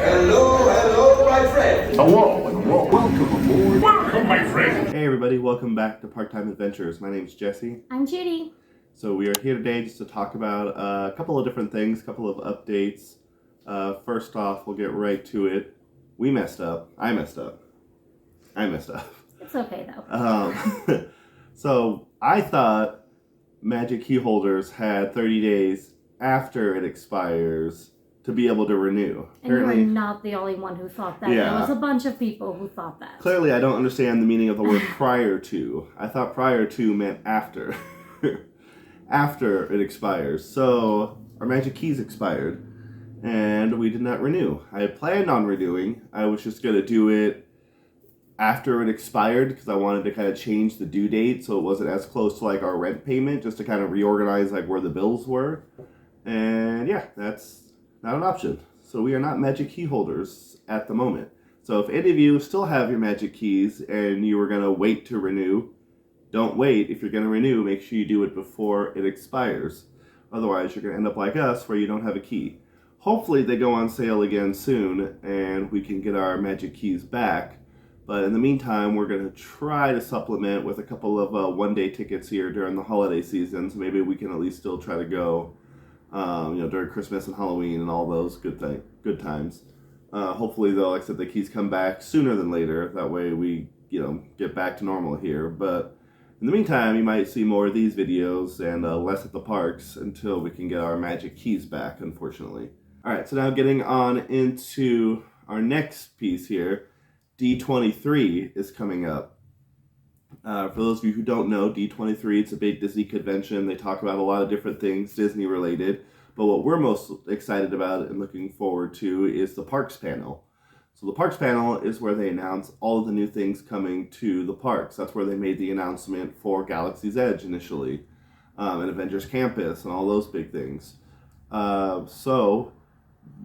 Hello, my friend. Hello, and welcome aboard. Welcome, my friend. Hey everybody, welcome back to Part-Time Adventures. My name's Jesse. I'm Judy. So we are here today just to talk about a couple of different things, a couple of updates. First off, we'll get right to it. We messed up. I messed up. It's okay though. So I thought Magic Key holders had 30 days after it expires to be able to renew. And you're not the only one who thought that. Yeah. There was a bunch of people who thought that. Clearly, I don't understand the meaning of the word prior to. I thought prior to meant after. After it expires. So, our Magic Keys expired, and we did not renew. I had planned on renewing. I was just going to do it after it expired because I wanted to kind of change the due date so it wasn't as close to like our rent payment, just to kind of reorganize like where the bills were. And yeah, that's not an option. So we are not Magic Key holders at the moment. So if any of you still have your Magic Keys and you were going to wait to renew, don't wait. If you're going to renew, make sure you do it before it expires. Otherwise, you're going to end up like us where you don't have a key. Hopefully they go on sale again soon and we can get our Magic Keys back. But in the meantime, we're going to try to supplement with a couple of one-day tickets here during the holiday season. So maybe we can at least still try to go during Christmas and Halloween and all those good times. Hopefully, though, like I said, the keys come back sooner than later. That way we, get back to normal here. But in the meantime, you might see more of these videos and less at the parks until we can get our Magic Keys back, unfortunately. All right, so now getting on into our next piece here. D23 is coming up. For those of you who don't know, D23, it's a big Disney convention. They talk about a lot of different things Disney related. But what we're most excited about and looking forward to is the Parks panel. So the Parks panel is where they announce all of the new things coming to the parks. That's where they made the announcement for Galaxy's Edge initially, and Avengers Campus and all those big things. So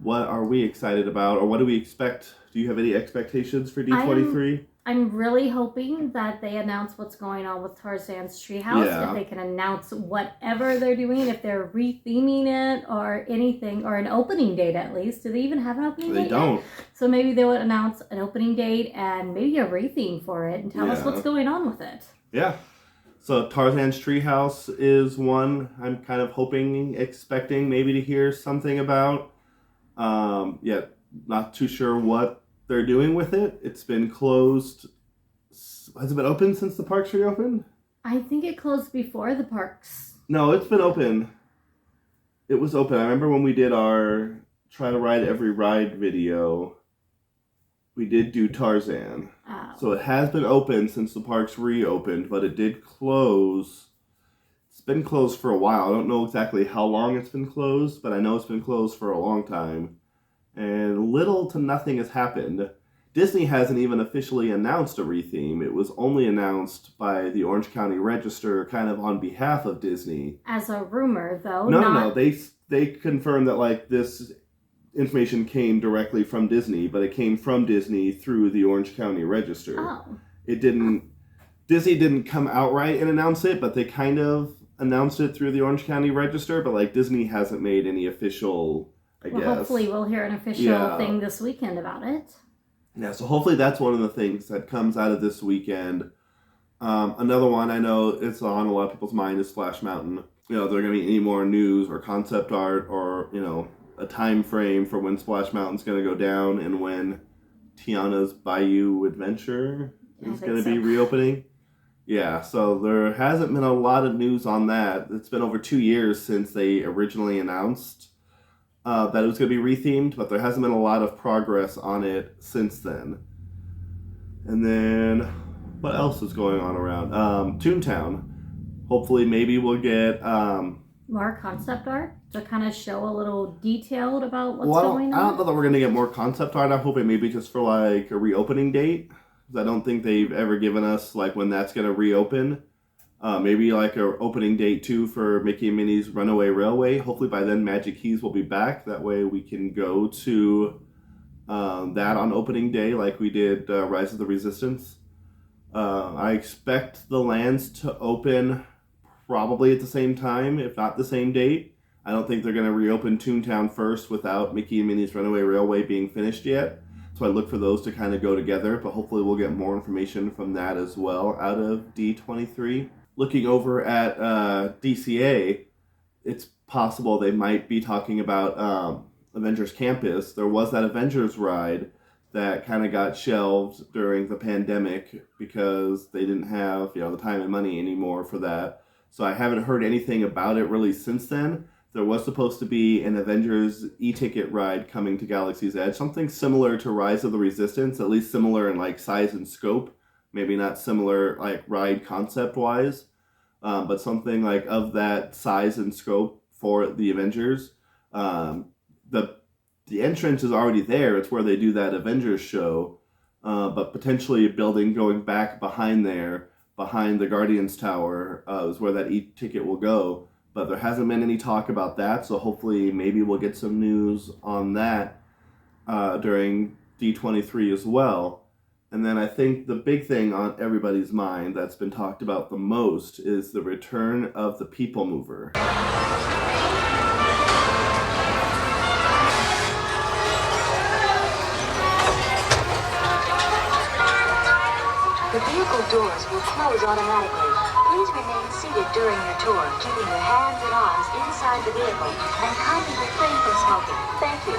what are we excited about, or what do we expect? Do you have any expectations for D23? I'm really hoping that they announce what's going on with Tarzan's Treehouse. Yeah. If they can announce whatever they're doing, if they're retheming it or anything, or an opening date at least. Do they even have an opening date? They don't. Yet? So maybe they would announce an opening date and maybe a retheme for it and tell us what's going on with it. Yeah. So Tarzan's Treehouse is one I'm kind of hoping, expecting maybe to hear something about. Not too sure what they're doing with it. It's been closed. Has it been open since the parks reopened? I think it closed before the parks. No, it's been open. It was open. I remember when we did our Try to Ride Every Ride video, we did do Tarzan. Oh. So it has been open since the parks reopened, but it did close. It's been closed for a while. I don't know exactly how long it's been closed, but I know it's been closed for a long time. And little to nothing has happened. Disney hasn't even officially announced a retheme. It was only announced by the Orange County Register kind of on behalf of Disney. As a rumor, though. No. They confirmed that this information came directly from Disney, but it came from Disney through the Orange County Register. Oh. Disney didn't come outright and announce it, but they kind of announced it through the Orange County Register, but Disney hasn't made any official, I guess. Hopefully we'll hear an official thing this weekend about it. Yeah, so hopefully that's one of the things that comes out of this weekend. Another one I know it's on a lot of people's mind is Splash Mountain. There going to be any more news or concept art or, a time frame for when Splash Mountain's going to go down and when Tiana's Bayou Adventure is going to be reopening. Yeah, so there hasn't been a lot of news on that. It's been over 2 years since they originally announced that it was going to be rethemed, but there hasn't been a lot of progress on it since then. And then, what else is going on around? Toontown. Hopefully, maybe we'll get more concept art to kind of show a little detailed about what's going on. I don't know that we're going to get more concept art. I'm hoping maybe just for a reopening date. Because I don't think they've ever given us when that's going to reopen. Maybe an opening date too for Mickey and Minnie's Runaway Railway. Hopefully by then Magic Keys will be back. That way we can go to that on opening day like we did Rise of the Resistance. I expect the lands to open probably at the same time, if not the same date. I don't think they're going to reopen Toontown first without Mickey and Minnie's Runaway Railway being finished yet. So I look for those to kind of go together, but hopefully we'll get more information from that as well out of D23. Looking over at DCA, it's possible they might be talking about Avengers Campus. There was that Avengers ride that kind of got shelved during the pandemic because they didn't have, the time and money anymore for that. So I haven't heard anything about it really since then. There was supposed to be an Avengers e-ticket ride coming to Galaxy's Edge, something similar to Rise of the Resistance, at least similar in like size and scope, maybe not similar like ride concept-wise, but something like of that size and scope for the Avengers. The entrance is already there. It's where they do that Avengers show, but potentially a building going back behind there, behind the Guardians Tower, is where that e-ticket will go. But there hasn't been any talk about that, so hopefully maybe we'll get some news on that during D23 as well. And then I think the big thing on everybody's mind that's been talked about the most is the return of the People Mover. The vehicle doors will close automatically. Please remain seated during your tour, keeping your hands and arms inside the vehicle, and kindly refrain from smoking. Thank you.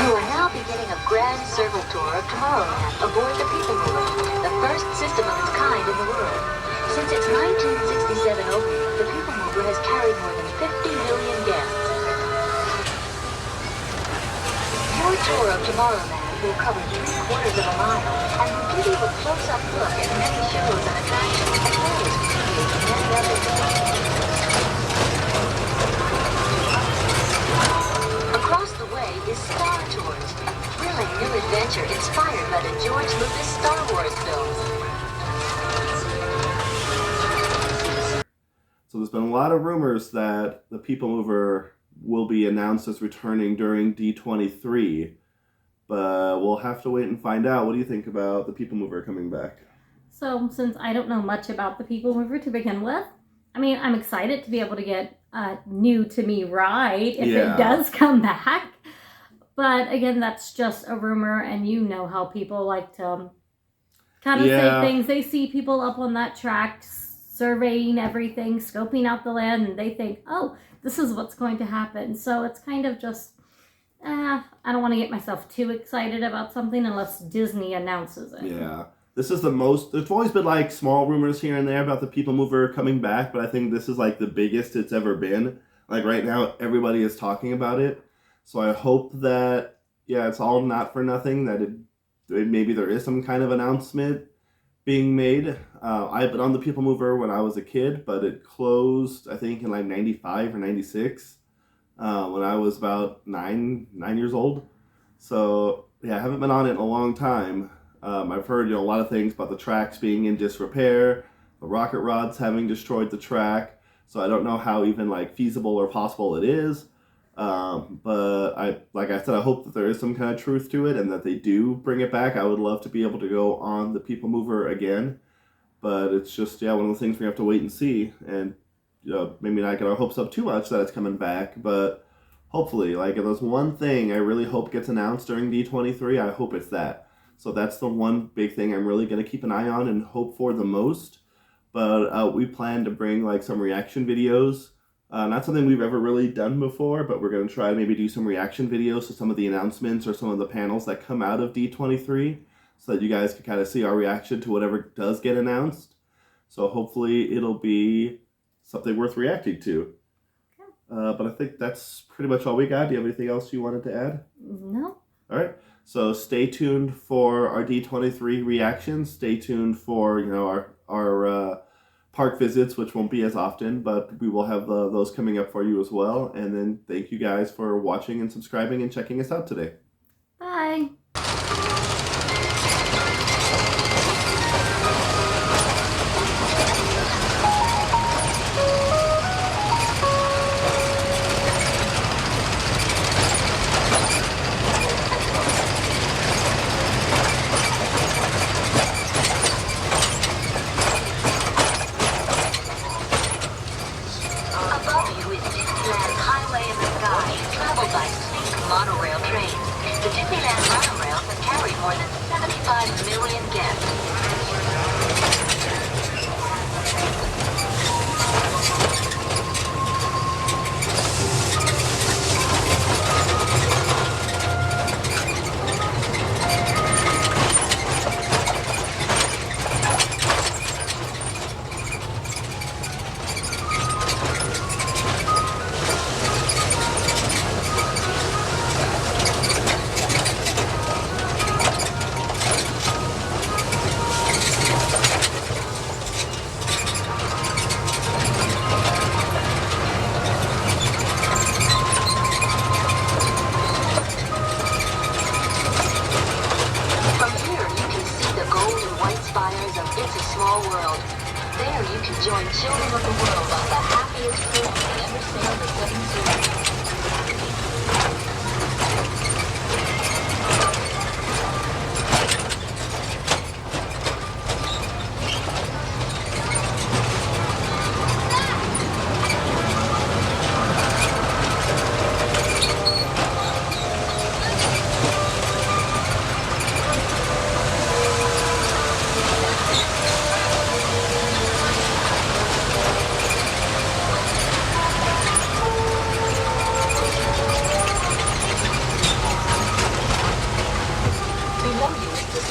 You are now beginning a grand circle tour of Tomorrowland aboard the People Mover, the first system of its kind in the world. Since its 1967 opening, the People Mover has carried more than 50 million guests. Your tour of Tomorrowland will cover 3/4 of a mile and will give you a close-up look at many shows and attractions, as well as previews of many others. Across the way is Star Tours, thrilling new adventure inspired by the George Lucas Star Wars films. So there's been a lot of rumors that the People Mover will be announced as returning during D23, but we'll have to wait and find out. What do you think about the People Mover coming back? So, since I don't know much about the People Mover to begin with, I mean, I'm excited to be able to get a new to me ride if it does come back. But again, that's just a rumor, and you know how people like to kind of say things. They see people up on that track surveying everything, scoping out the land, and they think, oh, this is what's going to happen. So it's kind of just, I don't want to get myself too excited about something unless Disney announces it. Yeah. This is the most, there's always been like small rumors here and there about the People Mover coming back, but I think this is like the biggest it's ever been. Like right now, everybody is talking about it. So I hope that, it's all not for nothing, that maybe there is some kind of announcement being made. I've been on the People Mover when I was a kid, but it closed, I think, in like 95 or 96, when I was about nine years old. So, I haven't been on it in a long time. I've heard, a lot of things about the tracks being in disrepair, the rocket rods having destroyed the track. So I don't know how even like feasible or possible it is. But like I said, I hope that there is some kind of truth to it and that they do bring it back. I would love to be able to go on the People Mover again, but it's just, one of those things we have to wait and see, and, maybe not get our hopes up too much that it's coming back, but hopefully, like, if there's one thing I really hope gets announced during D23, I hope it's that. So that's the one big thing I'm really going to keep an eye on and hope for the most, but we plan to bring, like, some reaction videos. Not something we've ever really done before, but we're going to try to maybe do some reaction videos to some of the announcements or some of the panels that come out of D23 so that you guys can kind of see our reaction to whatever does get announced. So hopefully it'll be something worth reacting to. But I think that's pretty much all we got. Do you have anything else you wanted to add? No. All right. So stay tuned for our D23 reactions. Stay tuned for, our park visits, which won't be as often, but we will have those coming up for you as well. And then thank you guys for watching and subscribing and checking us out today. Bye. small world. There you can join children of the world on the happiest cruise they ever sailed the seven seas.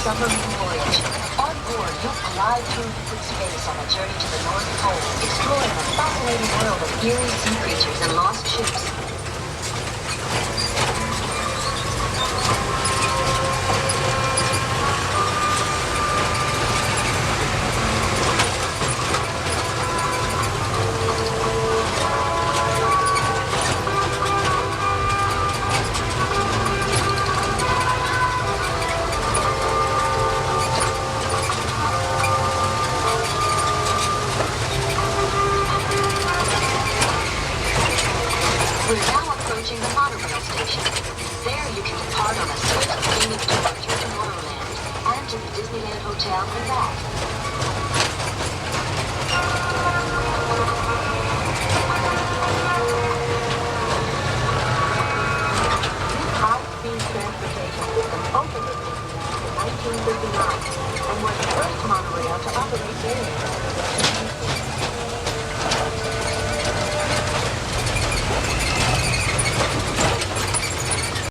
Submarine voyage. On board, you'll glide through liquid space on a journey to the North Pole, exploring a fascinating world of eerie sea creatures and lost ships. We're now approaching the monorail station. There you can depart on a swift scenic tour through Tomorrowland and to the Disneyland Hotel and back.